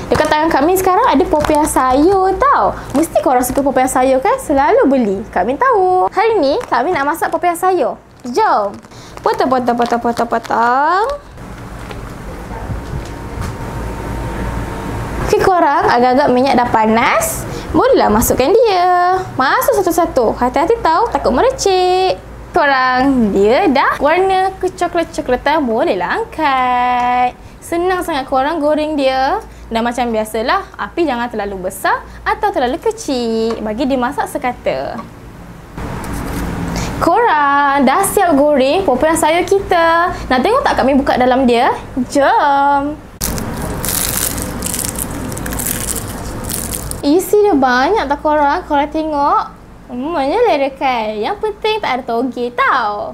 Dekat tangan kami sekarang ada popiah sayur tau. Mesti korang suka popiah sayur kan? Selalu beli. Kak Min tahu. Hari ni Kak Min nak masak popiah sayur. Jom. Potong. Okay, korang agak-agak minyak dah panas. Bolehlah masukkan dia. Masuk satu-satu. Hati-hati tahu, takut merecik. Korang, dia dah warna kecoklat-coklatan. Bolehlah angkat. Senang sangat korang goreng dia. Dan macam biasalah, api jangan terlalu besar atau terlalu kecil. Bagi dimasak sekata. Korang dah siap goreng popiah sayur kita. Nak tengok tak kami buka dalam dia? Jom. Isi dia banyak tak korang? Korang tengok. Menyelerakan. Yang penting tak ada toge tau.